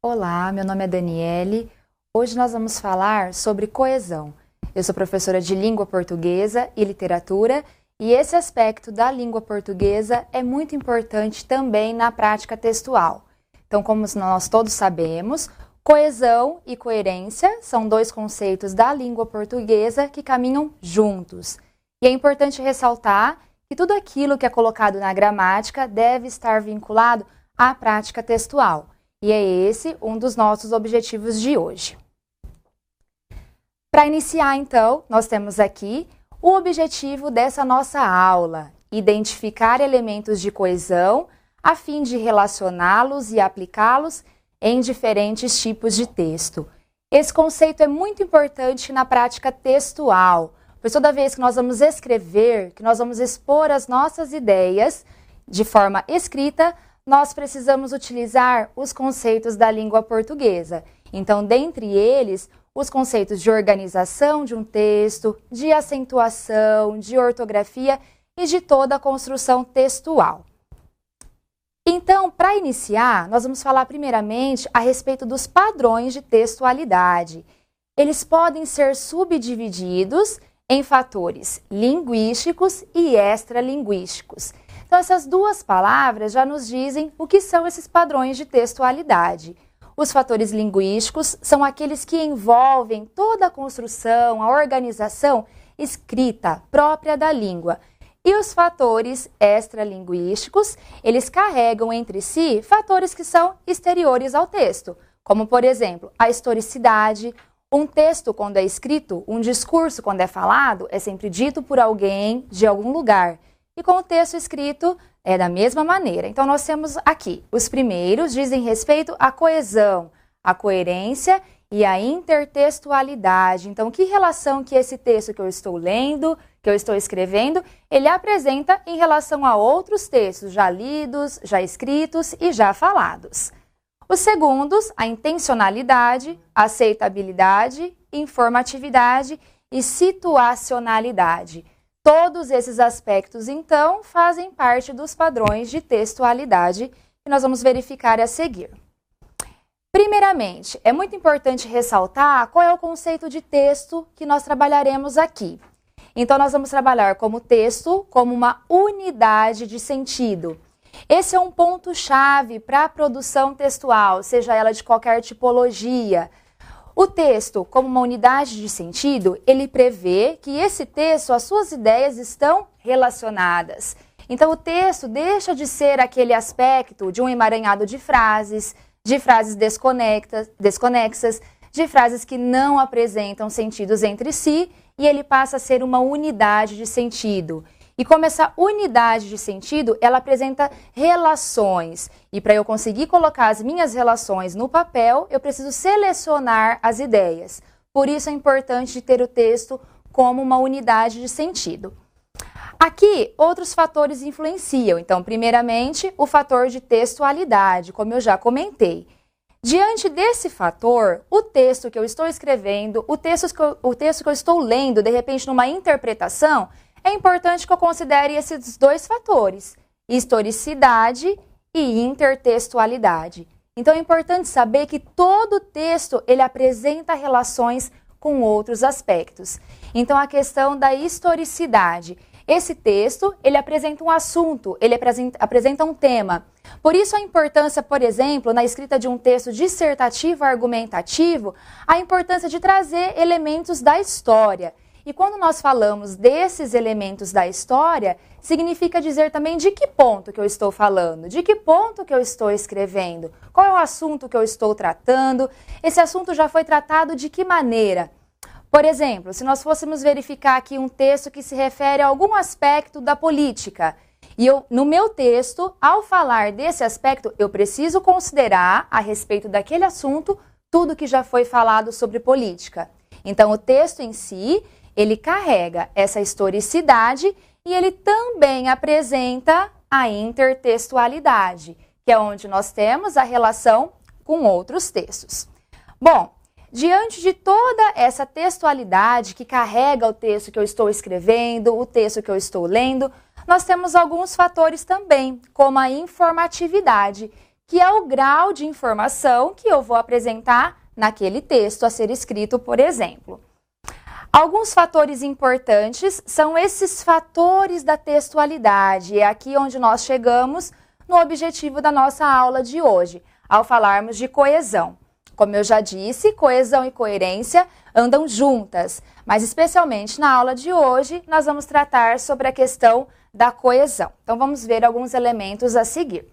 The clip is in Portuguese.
Olá, meu nome é Daniele. Hoje nós vamos falar sobre coesão. Eu sou professora de língua portuguesa e literatura e esse aspecto da língua portuguesa é muito importante também na prática textual. Então, como nós todos sabemos, coesão e coerência são dois conceitos da língua portuguesa que caminham juntos. E é importante ressaltar que tudo aquilo que é colocado na gramática deve estar vinculado à prática textual. E é esse um dos nossos objetivos de hoje. Para iniciar, então, nós temos aqui o objetivo dessa nossa aula: identificar elementos de coesão a fim de relacioná-los e aplicá-los em diferentes tipos de texto. Esse conceito é muito importante na prática textual, pois toda vez que nós vamos escrever, que nós vamos expor as nossas ideias de forma escrita, nós precisamos utilizar os conceitos da língua portuguesa. Então, dentre eles, os conceitos de organização de um texto, de acentuação, de ortografia e de toda a construção textual. Então, para iniciar, nós vamos falar primeiramente a respeito dos padrões de textualidade. Eles podem ser subdivididos em fatores linguísticos e extralinguísticos. Então, essas duas palavras já nos dizem o que são esses padrões de textualidade. Os fatores linguísticos são aqueles que envolvem toda a construção, a organização escrita própria da língua. E os fatores extralinguísticos, eles carregam entre si fatores que são exteriores ao texto, como, por exemplo, a historicidade. Um texto, quando é escrito, um discurso, quando é falado, é sempre dito por alguém de algum lugar. E com o texto escrito é da mesma maneira. Então, nós temos aqui, os primeiros dizem respeito à coesão, à coerência e à intertextualidade. Então, que relação que esse texto que eu estou lendo, que eu estou escrevendo, ele apresenta em relação a outros textos já lidos, já escritos e já falados. Os segundos, a intencionalidade, aceitabilidade, informatividade e situacionalidade. Todos esses aspectos, então, fazem parte dos padrões de textualidade que nós vamos verificar a seguir. Primeiramente, é muito importante ressaltar qual é o conceito de texto que nós trabalharemos aqui. Então, nós vamos trabalhar como texto como uma unidade de sentido. Esse é um ponto-chave para a produção textual, seja ela de qualquer tipologia. O texto, como uma unidade de sentido, ele prevê que esse texto, as suas ideias estão relacionadas. Então, o texto deixa de ser aquele aspecto de um emaranhado de frases desconexas, de frases que não apresentam sentidos entre si, e ele passa a ser uma unidade de sentido. E como essa unidade de sentido, ela apresenta relações. E para eu conseguir colocar as minhas relações no papel, eu preciso selecionar as ideias. Por isso é importante ter o texto como uma unidade de sentido. Aqui, outros fatores influenciam. Então, primeiramente, o fator de textualidade, como eu já comentei. Diante desse fator, o texto que eu estou escrevendo, o texto que eu estou lendo, de repente, numa interpretação, é importante que eu considere esses dois fatores, historicidade e intertextualidade. Então, é importante saber que todo texto ele apresenta relações com outros aspectos. Então, a questão da historicidade. Esse texto, ele apresenta um assunto, ele apresenta um tema. Por isso, a importância, por exemplo, na escrita de um texto dissertativo argumentativo, a importância de trazer elementos da história. E quando nós falamos desses elementos da história, significa dizer também de que ponto que eu estou falando, de que ponto que eu estou escrevendo, qual é o assunto que eu estou tratando, esse assunto já foi tratado de que maneira. Por exemplo, se nós fôssemos verificar aqui um texto que se refere a algum aspecto da política, e no meu texto, ao falar desse aspecto, eu preciso considerar, a respeito daquele assunto, tudo que já foi falado sobre política. Então, o texto em si, ele carrega essa historicidade e ele também apresenta a intertextualidade, que é onde nós temos a relação com outros textos. Bom, diante de toda essa textualidade que carrega o texto que eu estou escrevendo, o texto que eu estou lendo, nós temos alguns fatores também, como a informatividade, que é o grau de informação que eu vou apresentar naquele texto a ser escrito, por exemplo. Alguns fatores importantes são esses fatores da textualidade. É aqui onde nós chegamos no objetivo da nossa aula de hoje, ao falarmos de coesão. Como eu já disse, coesão e coerência andam juntas, mas especialmente na aula de hoje nós vamos tratar sobre a questão da coesão. Então vamos ver alguns elementos a seguir.